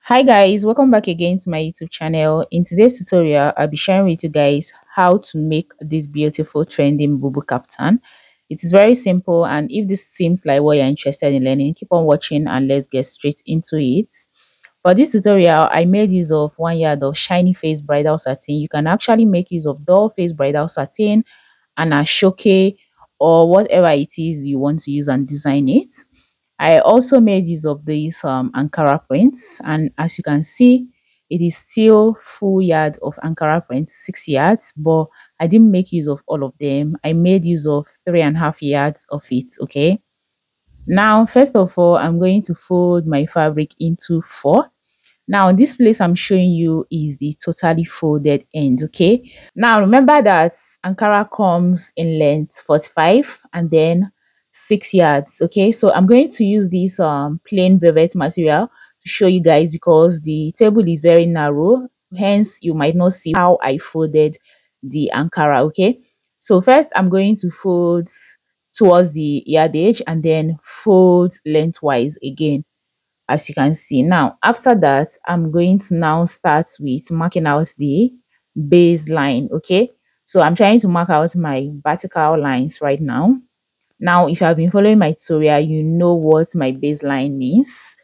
Hi guys, welcome back again to my YouTube channel. In today's tutorial, I'll be sharing with you guys how to make this beautiful trending Bubu kaftan. It is very simple, and if this seems like what you're interested in learning, keep on watching and let's get straight into it. For this tutorial, I made use of 1 yard of shiny face bridal satin. You can actually make use of dull face bridal satin and a shoke or whatever it is you want to use and design it. I also made use of these Ankara prints, and as you can see, it is still full yard of Ankara prints, 6 yards, but I didn't make use of all of them. I made use of 3.5 yards of it. Okay. Now, first of all, I'm going to fold my fabric into four. Now, this place I'm showing you is the totally folded end. Okay. Now, remember that Ankara comes in length 45 and then 6 yards. Okay, so I'm going to use this plain velvet material to show you guys because the table is very narrow, hence you might not see how I folded the Ankara. Okay, so first I'm going to fold towards the yard edge and then fold lengthwise again, as you can see. Now after that, I'm going to now start with marking out the baseline. Okay, so I'm trying to mark out my vertical lines right now. Now if you have been following my tutorial, you know what my baseline means.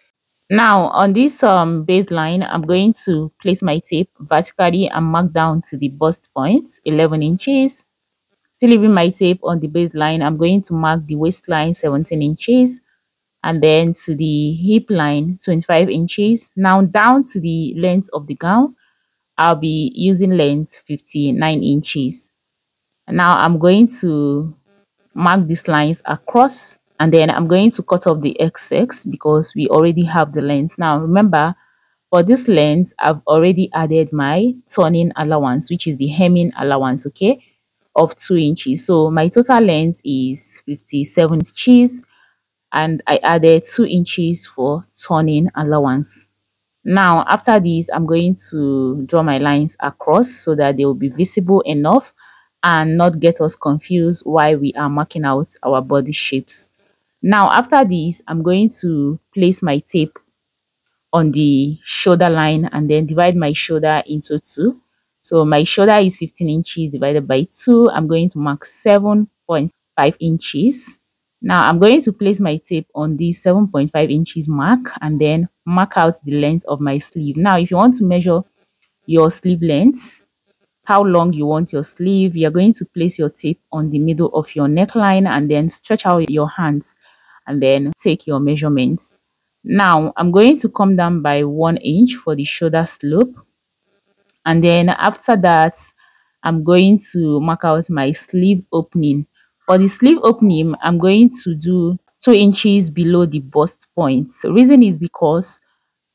Now on this baseline, I'm going to place my tape vertically and mark down to the bust point, 11 inches. Still leaving my tape on the baseline, I'm going to mark the waistline, 17 inches, and then to the hip line, 25 inches. Now down to the length of the gown, I'll be using length 59 inches. Now I'm going to mark these lines across, and then I'm going to cut off the excess because we already have the length. Now remember, for this length, I've already added my turning allowance, which is the hemming allowance, okay, of 2 inches. So my total length is 57 inches, and I added 2 inches for turning allowance. Now after this, I'm going to draw my lines across so that they will be visible enough and not get us confused while we are marking out our body shapes. Now after this, I'm going to place my tape on the shoulder line and then divide my shoulder into two. So my shoulder is 15 inches divided by 2. I'm going to mark 7.5 inches. Now I'm going to place my tape on the 7.5 inches mark and then mark out the length of my sleeve. Now if you want to measure your sleeve length, how long you want your sleeve, you're going to place your tape on the middle of your neckline and then stretch out your hands and then take your measurements. Now I'm going to come down by 1 inch for the shoulder slope, and then after that I'm going to mark out my sleeve opening. For the sleeve opening, I'm going to do 2 inches below the bust point. So reason is because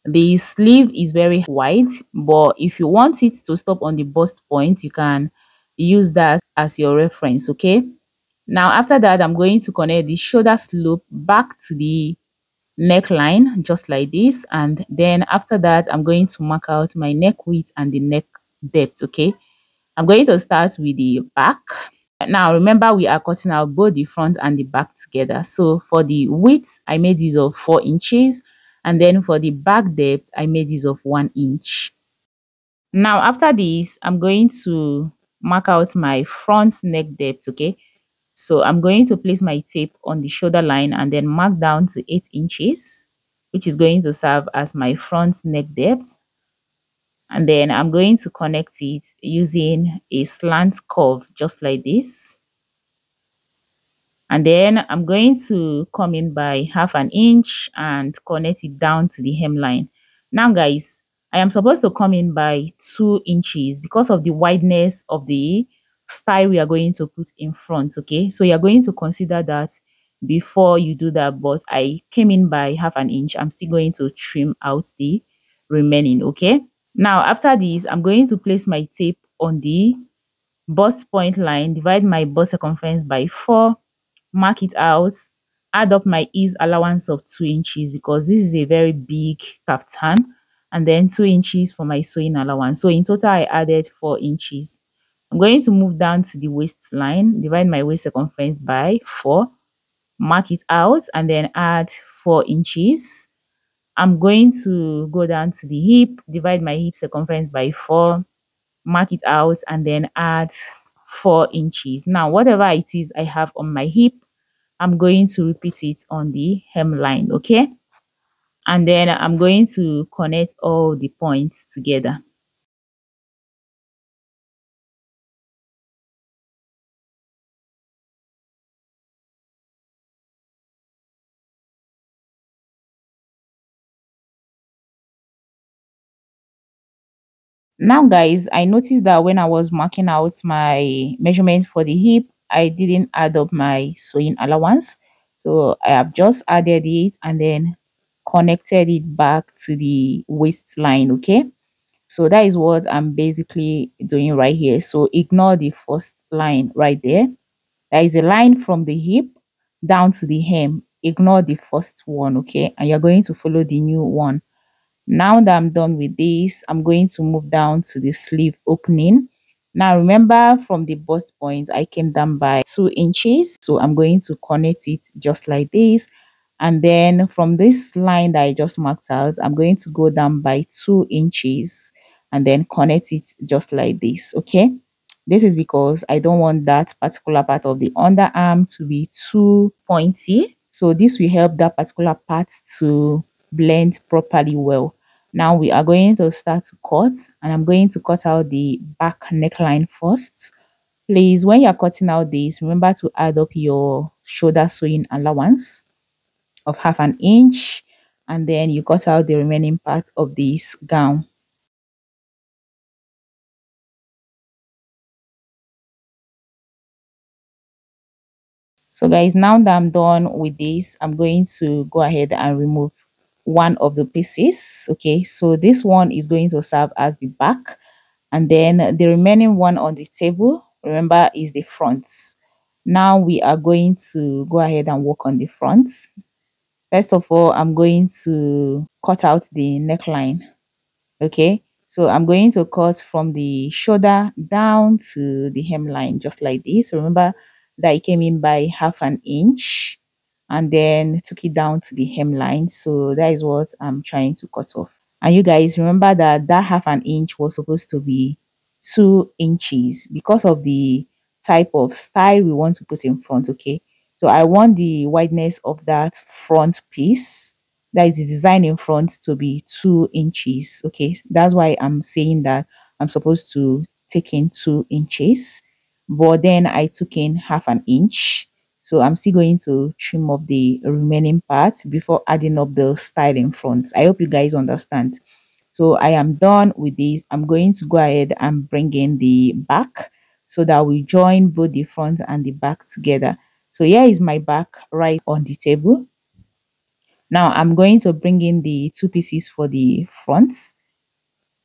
the sleeve is very wide, but if you want it to stop on the bust point, you can use that as your reference. Okay, now after that, I'm going to connect the shoulder slope back to the neckline just like this, and then after that I'm going to mark out my neck width and the neck depth. Okay, I'm going to start with the back. Now remember, we are cutting out both the front and the back together. So for the width, I made use of 4 inches, and then for the back depth, I made use of 1 inch. Now after this, I'm going to mark out my front neck depth. Okay, so I'm going to place my tape on the shoulder line and then mark down to 8 inches, which is going to serve as my front neck depth. And then I'm going to connect it using a slant curve just like this. And then I'm going to come in by 1/2 inch and connect it down to the hemline. Now guys, I am supposed to come in by 2 inches because of the wideness of the style we are going to put in front. Okay, so you're going to consider that before you do that, but I came in by 1/2 inch. I'm still going to trim out the remaining. Okay, now after this, I'm going to place my tape on the bust point line, divide my bust circumference by 4, mark it out, add up my ease allowance of 2 inches because this is a very big kaftan, and then 2 inches for my sewing allowance. So in total, I added 4 inches. I'm going to move down to the waistline, divide my waist circumference by 4, mark it out, and then add 4 inches. I'm going to go down to the hip, divide my hip circumference by 4, mark it out, and then add 4 inches. Now, whatever it is I have on my hip, I'm going to repeat it on the hemline, okay? And then I'm going to connect all the points together. Now, guys, I noticed that when I was marking out my measurement for the hip, I didn't add up my sewing allowance. So I have just added it and then connected it back to the waistline, okay? So that is what I'm basically doing right here. So ignore the first line right there. There is a line from the hip down to the hem. Ignore the first one, okay? And you're going to follow the new one. Now that I'm done with this, I'm going to move down to the sleeve opening. Now remember, from the bust point I came down by 2 inches, so I'm going to connect it just like this. And then from this line that I just marked out, I'm going to go down by 2 inches and then connect it just like this, okay? This is because I don't want that particular part of the underarm to be too pointy, so this will help that particular part to blend properly well. Now we are going to start to cut, and I'm going to cut out the back neckline first. Please, when you're cutting out this, remember to add up your shoulder sewing allowance of 1/2 inch, and then you cut out the remaining part of this gown. So guys, now that I'm done with this, I'm going to go ahead and remove one of the pieces. Okay, so this one is going to serve as the back, and then the remaining one on the table, remember, is the front. Now we are going to go ahead and work on the front. First of all, I'm going to cut out the neckline. Okay, so I'm going to cut from the shoulder down to the hemline just like this. Remember that it came in by 1/2 inch and then took it down to the hemline. So that is what I'm trying to cut off. And you guys remember that that 1/2 inch was supposed to be 2 inches because of the type of style we want to put in front. Okay, so I want the wideness of that front piece, that is the design in front, to be 2 inches. Okay, that's why I'm saying that I'm supposed to take in 2 inches, but then I took in 1/2 inch. So I'm still going to trim off the remaining part before adding up the style in front. I hope you guys understand. So I am done with this. I'm going to go ahead and bring in the back so that we join both the front and the back together. So here is my back right on the table. Now I'm going to bring in the two pieces for the front.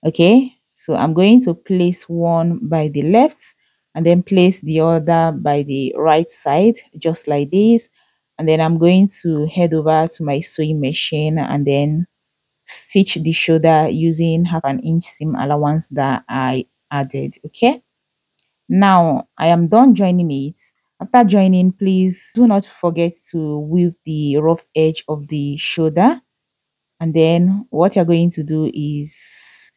Okay, so I'm going to place one by the left and then place the other by the right side, just like this. And then I'm going to head over to my sewing machine and then stitch the shoulder using 1/2 inch seam allowance that I added. Okay, now I am done joining it. After joining, please do not forget to weave the rough edge of the shoulder, and then what you're going to do is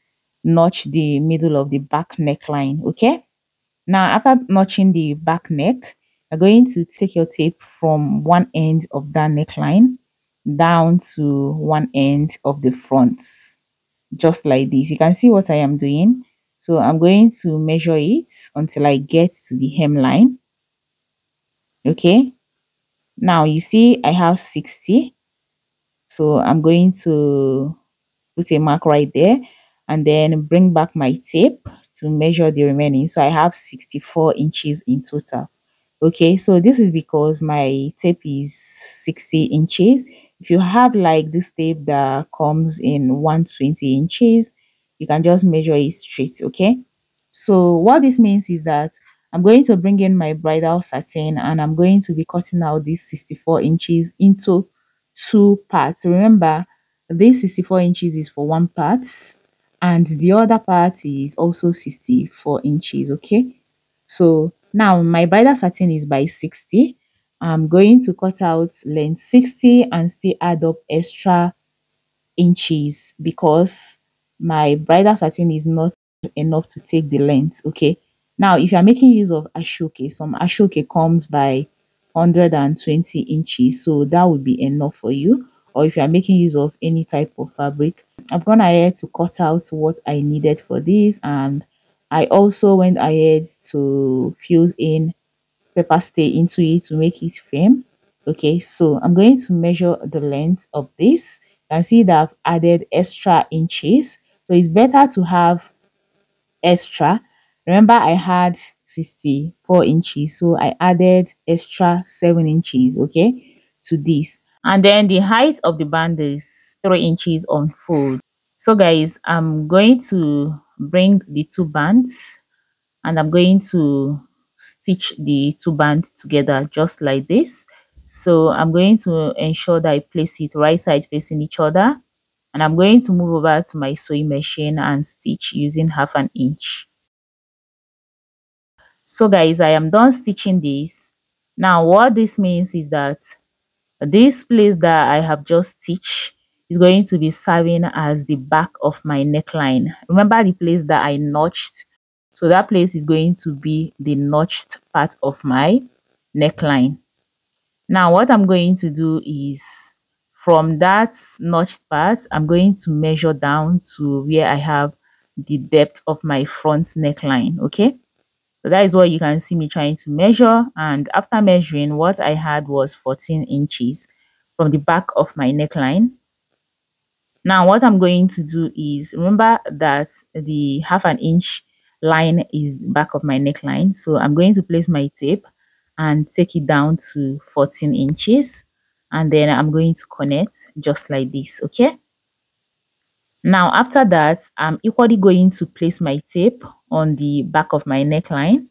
notch the middle of the back neckline. Okay, now after notching the back neck, you're going to take your tape from one end of that neckline down to one end of the front, just like this. You can see what I am doing. So I'm going to measure it until I get to the hemline. Okay, now you see I have 60, so I'm going to put a mark right there and then bring back my tape to measure the remaining. So I have 64 inches in total. Okay, so this is because my tape is 60 inches. If you have like this tape that comes in 120 inches, you can just measure it straight. Okay, so what this means is that I'm going to bring in my bridal satin and I'm going to be cutting out these 64 inches into two parts. Remember, this 64 inches is for one part and the other part is also 64 inches. Okay, so now my bridal satin is by 60. I'm going to cut out length 60 and still add up extra inches because my bridal satin is not enough to take the length. Okay, now if you are making use of ashoke, some ashoke comes by 120 inches, so that would be enough for you. Or if you are making use of any type of fabric, I've gone ahead to cut out what I needed for this, and I also went ahead to fuse in pepper stay into it to make it firm. Okay, so I'm going to measure the length of this. You can see that I've added extra inches, so it's better to have extra. Remember, I had 64 inches, so I added extra 7 inches, okay, to this. And then the height of the band is 3 inches on fold. So guys, I'm going to bring the two bands and I'm going to stitch the two bands together just like this. So I'm going to ensure that I place it right side facing each other, and I'm going to move over to my sewing machine and stitch using 1/2 inch. So guys, I am done stitching this. Now what this means is that this place that I have just stitched is going to be serving as the back of my neckline. Remember the place that I notched? So that place is going to be the notched part of my neckline. Now what I'm going to do is, from that notched part, I'm going to measure down to where I have the depth of my front neckline. Okay, so that is what you can see me trying to measure. And after measuring, what I had was 14 inches from the back of my neckline. Now what I'm going to do is, remember that the 1/2 inch line is the back of my neckline. So I'm going to place my tape and take it down to 14 inches. And then I'm going to connect just like this. Okay. Now after that, I'm equally going to place my tape on the back of my neckline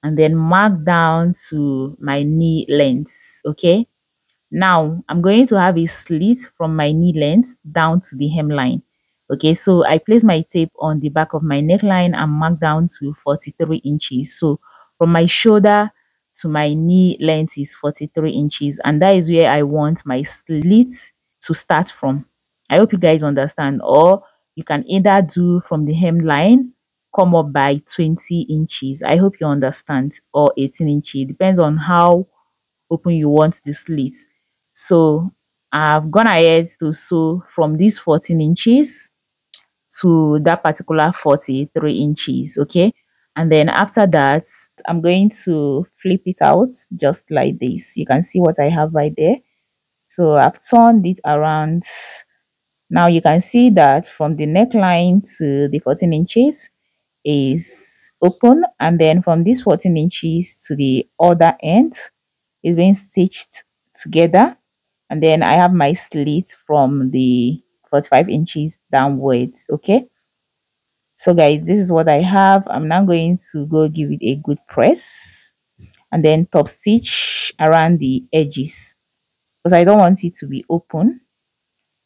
and then mark down to my knee length. Okay. Now I'm going to have a slit from my knee length down to the hemline. Okay, so I place my tape on the back of my neckline and mark down to 43 inches. So from my shoulder to my knee length is 43 inches, and that is where I want my slit to start from. I hope you guys understand. Or you can either do from the hemline, come up by 20 inches. I hope you understand. Or 18 inches. Depends on how open you want the slit. So I've gone ahead to sew from these 14 inches to that particular 43 inches. Okay, and then after that, I'm going to flip it out just like this. You can see what I have right there. So I've turned it around. Now you can see that from the neckline to the 14 inches is open, and then from this 14 inches to the other end is being stitched together. And then I have my slit from the 45 inches downwards. Okay, so guys, this is what I have. I'm now going to go give it a good press and then top stitch around the edges because I don't want it to be open.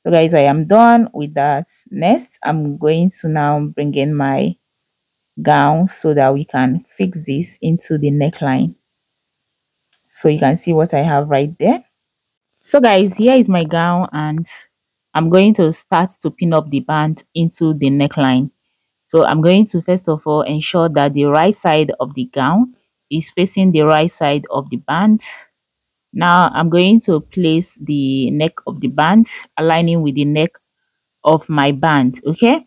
So guys, I am done with that. Next, I'm going to now bring in my gown so that we can fix this into the neckline. So you can see what I have right there. So guys, here is my gown, and I'm going to start to pin up the band into the neckline. So I'm going to first of all ensure that the right side of the gown is facing the right side of the band. Now I'm going to place the neck of the band aligning with the neck of my band. Okay,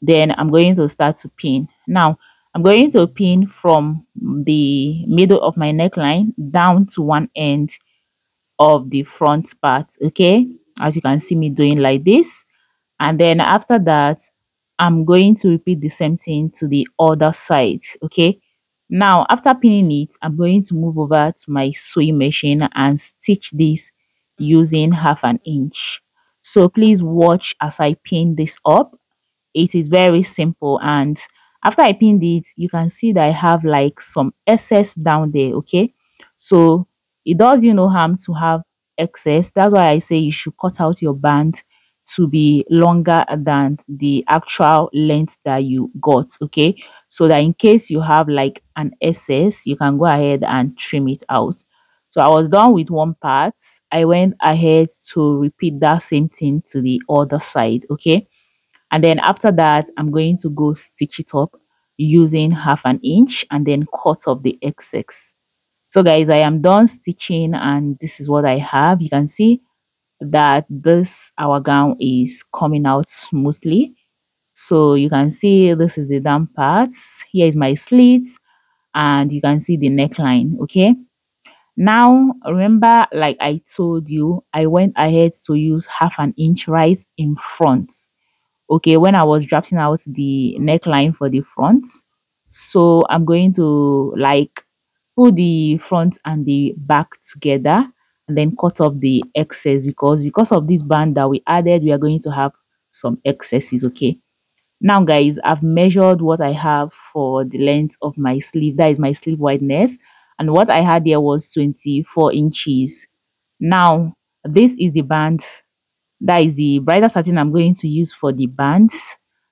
then I'm going to start to pin. Now I'm going to pin from the middle of my neckline down to one end of the front part. Okay, as you can see me doing like this. And then after that, I'm going to repeat the same thing to the other side. Okay, now after pinning it, I'm going to move over to my sewing machine and stitch this using 1/2 inch. So please watch as I pin this up. It is very simple, and after I pinned it, you can see that I have like some excess down there. Okay, so it does you no harm to have excess. That's why I say you should cut out your band to be longer than the actual length that you got. Okay, so that in case you have like an excess, you can go ahead and trim it out. So I was done with one part. I went ahead to repeat that same thing to the other side. Okay. And then after that, I'm going to go stitch it up using 1/2 inch and then cut off the excess. So guys, I am done stitching and this is what I have. You can see that this our gown is coming out smoothly. So you can see this is the down parts. Here is my slits and you can see the neckline. Okay. Now remember, like I told you, I went ahead to use 1/2 inch right in front. Okay, when I was drafting out the neckline for the front. So I'm going to like put the front and the back together and then cut off the excess because of this band that we added, we are going to have some excesses. Okay, now guys, I've measured what I have for the length of my sleeve. That is my sleeve wideness, and what I had there was 24 inches. Now this is the band, that is the brighter satin I'm going to use for the bands.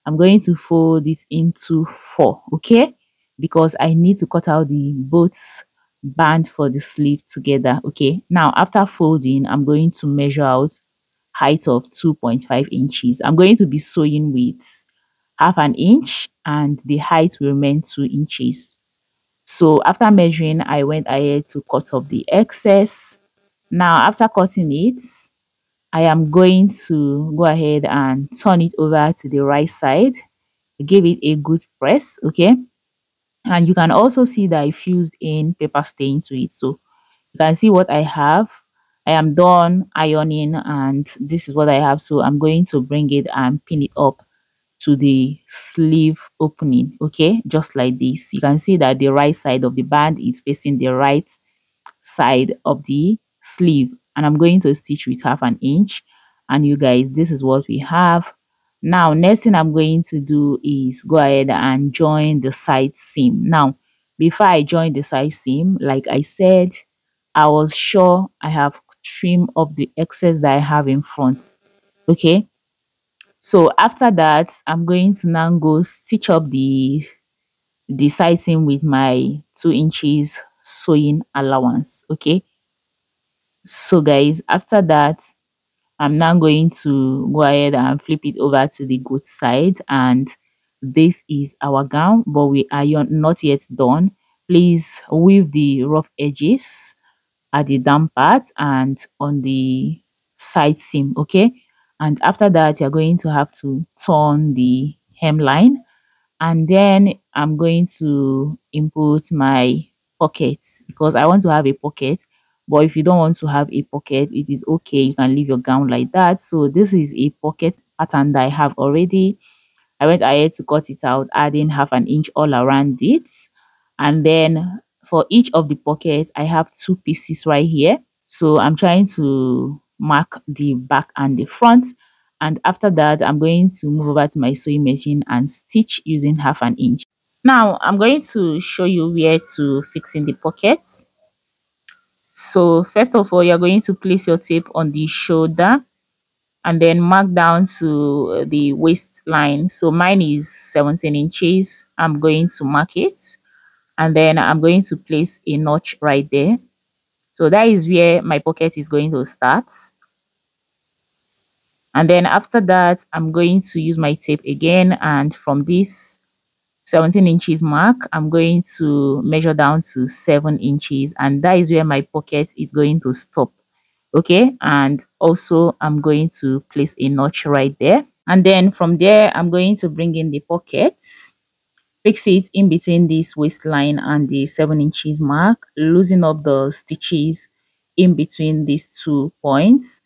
I'm going to fold it into 4, okay, because I need to cut out the both band for the sleeve together. Okay, now after folding, I'm going to measure out height of 2.5 inches. I'm going to be sewing with 1/2 inch and the height will remain 2 inches. So after measuring, I went ahead to cut off the excess. Now after cutting it, I am going to go ahead and turn it over to the right side, give it a good press. Okay, and you can also see that I fused in paper stain to it. So you can see what I have. I am done ironing and this is what I have. So I'm going to bring it and pin it up to the sleeve opening. Okay, just like this. You can see that the right side of the band is facing the right side of the sleeve, and I'm going to stitch with 1/2 inch. And you guys, this is what we have. Now next thing I'm going to do is go ahead and join the side seam. Now before I join the side seam, like I said, I was sure I have trimmed off the excess that I have in front. Okay, so after that, I'm going to now go stitch up the side seam with my 2 inches sewing allowance. Okay, so guys, after that, I'm now going to go ahead and flip it over to the good side, and this is our gown, but we are not yet done. Please weave the rough edges at the down part and on the side seam. Okay, and after that, you're going to have to turn the hemline, and then I'm going to input my pockets because I want to have a pocket. But if you don't want to have a pocket, it is okay, you can leave your gown like that. So this is a pocket pattern that I have already. I went ahead to cut it out, adding 1/2 inch all around it, and then for each of the pockets I have 2 pieces right here. So I'm trying to mark the back and the front, and after that I'm going to move over to my sewing machine and stitch using 1/2 inch. Now I'm going to show you where to fix in the pockets. So first of all, you're going to place your tape on the shoulder and then mark down to the waistline. So mine is 17 inches. I'm going to mark it, and then I'm going to place a notch right there. So that is where my pocket is going to start. And then after that, I'm going to use my tape again, and from this 17 inches mark, I'm going to measure down to 7 inches, and that is where my pocket is going to stop. Okay, and also I'm going to place a notch right there, and then from there I'm going to bring in the pockets, fix it in between this waistline and the 7 inches mark, loosen up the stitches in between these 2 points.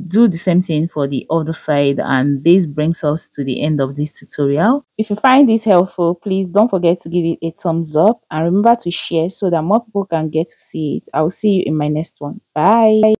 Do the same thing for the other side, and this brings us to the end of this tutorial. If you find this helpful, please don't forget to give it a thumbs up and remember to share so that more people can get to see it. I'll see you in my next one. Bye.